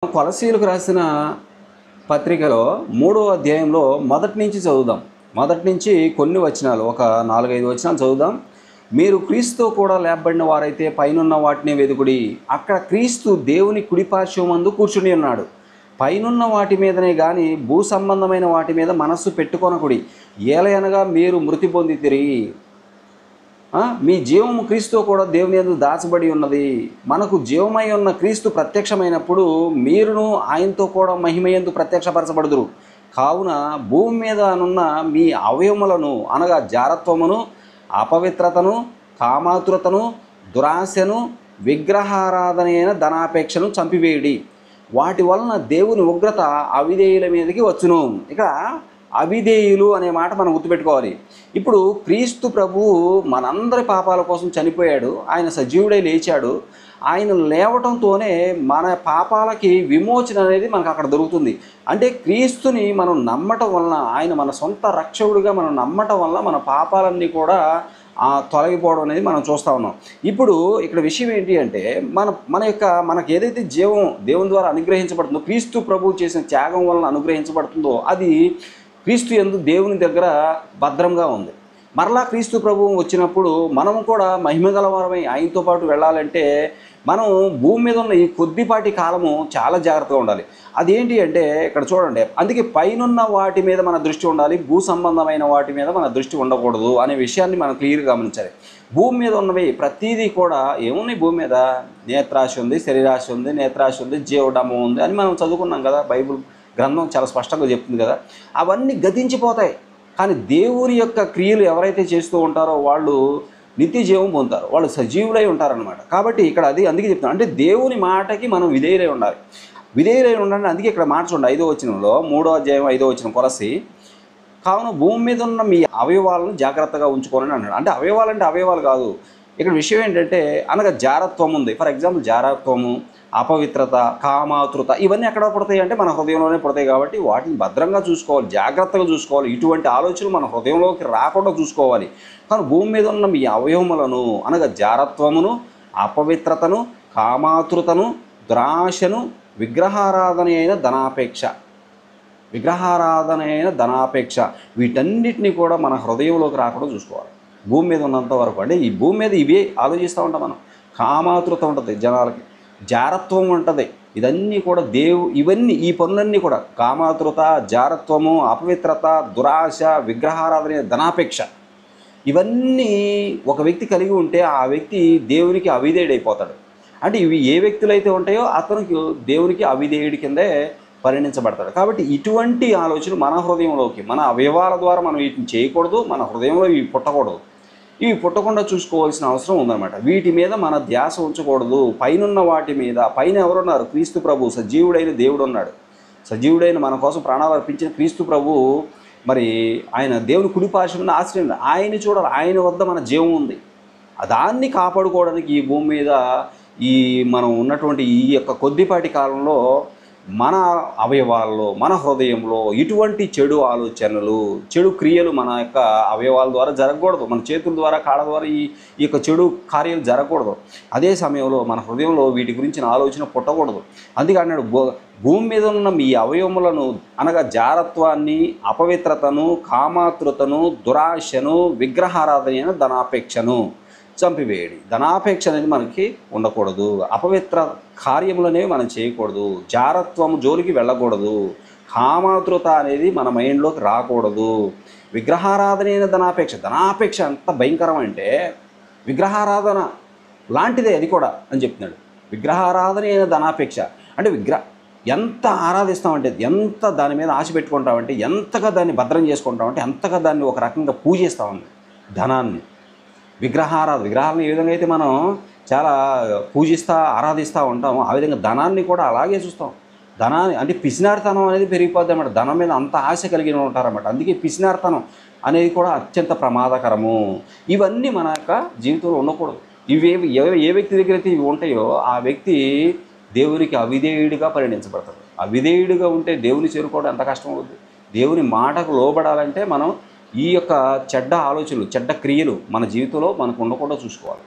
కొలసీలకు రాసిన పత్రికలో 3వ అధ్యాయంలో మొదటి నుంచి చదువుదాం. మొదటి నుంచి కొన్ని వచనాలు, ఒక 4-5 వచనాలు చదువుదాం. మీరు క్రీస్తుతో కూడా లేపబడిన వారైతే పైనున్న వాటిని వెదుకుడి. అక్కడ క్రీస్తు దేవుని కుడిపార్శ్వమందు కూర్చుని ఉన్నాడు. పైనున్న వాటి మీదనే గాని భూ సంబంధమైన వాటి మీద మనస్సు పెట్టుకొనకుడి. ఏలయనగా మీరు మృతి పొందితిరి. మీ జీవము క్రీస్తుతో కూడా దేవుని యందు దాచబడి ఉన్నది. మనకు జీవమై ఉన్న క్రీస్తు ప్రత్యక్షమైనప్పుడు మీరును ఆయనతో కూడా మహిమయందు ప్రత్యక్షపరచబడుదురు. కావున భూమి మీద నున్న మీ అవయవములను అనగా జారత్వమును, అపవిత్రతను, కామాతురతను, దురాశను, విగ్రహారాధనైన ధనాపేక్షను చంపివేయుడి. వాటి వలన దేవుని ఉగ్రత అవిధేయుల మీదకి వచ్చును. ఇక అవిధేయులు అనే మాట మనం గుర్తుపెట్టుకోవాలి. ఇప్పుడు క్రీస్తు ప్రభువు మనందరి పాపాల కోసం చనిపోయాడు. ఆయన సజీవుడై లేచాడు. ఆయన లేవటంతోనే మన పాపాలకి విమోచన అనేది మనకు అక్కడ దొరుకుతుంది. అంటే క్రీస్తుని మనం నమ్మటం వలన, ఆయన మన సొంత రక్షకుడిగా మనం నమ్మటం వలన మన పాపాలన్నీ కూడా తొలగిపోవడం అనేది మనం చూస్తూ ఉన్నాం. ఇప్పుడు ఇక్కడ విషయం ఏంటి అంటే మనకు ఏదైతే జీవం దేవుని ద్వారా అనుగ్రహించబడుతుందో, క్రీస్తు ప్రభువు చేసిన త్యాగం వలన అనుగ్రహించబడుతుందో, అది క్రీస్తు యందు దేవుని దగ్గర భద్రంగా ఉంది. మరలా క్రీస్తు ప్రభువు వచ్చినప్పుడు మనం కూడా మహిమగలవారమై ఆయనతో పాటు వెళ్ళాలంటే మనం భూమి మీద ఉన్న ఈ కొద్దిపాటి కాలము చాలా జాగ్రత్తగా ఉండాలి. అదేంటి అంటే ఇక్కడ చూడండి, అందుకే పైనున్న వాటి మీద మన దృష్టి ఉండాలి, భూ సంబంధమైన వాటి మీద మన దృష్టి ఉండకూడదు అనే విషయాన్ని మనం క్లియర్గా గమనించాలి. భూమి మీద ఉన్నవి ప్రతిదీ కూడా ఏమున్నాయి? భూమి మీద నేత్రాశ ఉంది, శరీరాశ ఉంది, నేత్రాశ ఉంది, జీవడము ఉంది అని మనం చదువుకున్నాం కదా. బైబిల్ గ్రంథం చాలా స్పష్టంగా చెప్తుంది కదా. అవన్నీ గతించిపోతాయి. కానీ దేవుని యొక్క క్రియలు ఎవరైతే చేస్తూ ఉంటారో వాళ్ళు నిత్య జీవం పొందుతారు, వాళ్ళు సజీవులై ఉంటారనమాట. కాబట్టి ఇక్కడ అందుకే చెప్తాను, అంటే దేవుని మాటకి మనం విధేయులై ఉండాలి. విధేయులై ఉండాలి. అందుకే ఇక్కడ మాట చూడండి, 5వ వచనంలో, 3వ అధ్యాయం 5వ వచనం కొలసి, కావున భూమి మీద ఉన్న మీ అవయవాలను జాగ్రత్తగా ఉంచుకోనని అన్నాడు. అంటే అవయవాలు అంటే అవయవాలు కాదు. ఇక్కడ విషయం ఏంటంటే అనగా జారత్వం ఉంది. ఫర్ ఎగ్జాంపుల్ జారత్వము, అపవిత్రత, కామాతృత ఇవన్నీ ఎక్కడ పుడతాయి అంటే మన హృదయంలోనే పుడతాయి. కాబట్టి వాటిని భద్రంగా చూసుకోవాలి, జాగ్రత్తగా చూసుకోవాలి. ఇటువంటి ఆలోచనలు మన హృదయంలోకి రాకుండా చూసుకోవాలి. కానీ భూమి మీద ఉన్న మీ అవయవములను అనగా జారత్వమును, అపవిత్రతను, కామాతృతను, దురాశను, విగ్రహారాధన అయిన ధనాపేక్ష వీటన్నిటిని కూడా మన హృదయంలోకి రాకుండా చూసుకోవాలి. భూమి మీద ఉన్నంత వరకు. అంటే ఈ భూమి మీద ఇవే ఆలోచిస్తూ ఉంటాం మనం. కామాతృత ఉంటుంది జనాలకి, జారత్వం ఉంటుంది. ఇదన్నీ కూడా ఇవన్నీ ఈ పనులన్నీ కూడా కామాతృత, జారత్వము, అపవిత్రత, దురాశ, విగ్రహారాధన, ధనాపేక్ష ఇవన్నీ ఒక వ్యక్తి కలిగి ఉంటే ఆ వ్యక్తి దేవునికి అవిధేయుడైపోతాడు. అంటే ఇవి ఏ వ్యక్తులు అయితే ఉంటాయో అతనికి దేవునికి అవిధేయుడి కిందే పరిగణించబడతాడు. కాబట్టి ఇటువంటి ఆలోచన మన హృదయంలోకి, మన అవయవాల ద్వారా మనం వీటిని చేయకూడదు. మన హృదయంలో ఇవి పుట్టకూడదు. ఇవి పుట్టకుండా చూసుకోవాల్సిన అవసరం ఉందన్నమాట. వీటి మీద మన ధ్యాస ఉంచకూడదు. పైనున్న వాటి మీద. పైన ఎవరున్నారు? క్రీస్తు ప్రభు, సజీవుడైన దేవుడు ఉన్నాడు. సజీవుడైన మన కోసం ప్రాణాలు అర్పించిన క్రీస్తు ప్రభు మరి ఆయన దేవుని కుడిపార్శ్వమున ఆశ్రయం. ఆయన చూడాలి. ఆయన వద్ద మన జీవం ఉంది. దాన్ని కాపాడుకోవడానికి ఈ భూమి మీద మనం ఉన్నటువంటి ఈ యొక్క కొద్దిపాటి కాలంలో మన అవయవాల్లో, మన హృదయంలో ఇటువంటి చెడు ఆలోచనలు, చెడు క్రియలు మన యొక్క అవయవాల ద్వారా జరగకూడదు. మన చేతుల ద్వారా, కాళ్ళ ద్వారా ఈ యొక్క చెడు కార్యాలు జరగకూడదు. అదే సమయంలో మన హృదయంలో వీటి గురించిన ఆలోచన పుట్టకూడదు. అందుకే అన్నాడు, భూమి మీద ఉన్న మీ అవయవములను అనగా జారత్వాన్ని, అపవిత్రతను, కామాతృతను, దురాశను, విగ్రహారాధన ధనాపేక్షను చంపివేయడి. ధనాపేక్ష అనేది మనకి ఉండకూడదు. అపవిత్ర కార్యములనేవి మనం చేయకూడదు. జారత్వము జోలికి వెళ్ళకూడదు. కామాతృత అనేది మన మైండ్లోకి రాకూడదు. విగ్రహారాధన ధనాపేక్ష ఎంత భయంకరం అంటే విగ్రహారాధన లాంటిదే అది కూడా అని చెప్తున్నాడు. విగ్రహారాధన ధనాపేక్ష అంటే ఎంత ఆరాధిస్తామంటే, ఎంత దాని మీద ఆశ పెట్టుకుంటామంటే, ఎంతగా దాన్ని భద్రం చేసుకుంటామంటే అంతగా దాన్ని ఒక రకంగా పూజిస్తామండి. ధనాన్ని, విగ్రహాలను ఏ విధంగా అయితే మనం చాలా ఆరాధిస్తూ ఉంటామో ఆ విధంగా ధనాన్ని కూడా అలాగే చూస్తాం. ధనాన్ని అంటే పిసినారితనం అనేది పెరిగిపోద్ది అన్నమాట. ధనం మీద అంత ఆశ కలిగి ఉంటారన్నమాట. అందుకే పిసినారితనం అనేది కూడా అత్యంత ప్రమాదకరము. ఇవన్నీ మన యొక్క జీవితంలో ఉండకూడదు. ఏ వ్యక్తి దగ్గర అయితే ఇవి ఉంటాయో ఆ వ్యక్తి దేవునికి అవిధేయుడిగా పరిగణించబడతాడు. అవిధేయుడిగా ఉంటే దేవుని చేరుకోవడం ఎంత కష్టం అవుతుంది. దేవుని మాటకు లోబడాలంటే మనం ఈ యొక్క చెడ్డ ఆలోచనలు, చెడ్డ క్రియలు మన జీవితంలో మనకు ఉండకుండా చూసుకోవాలి.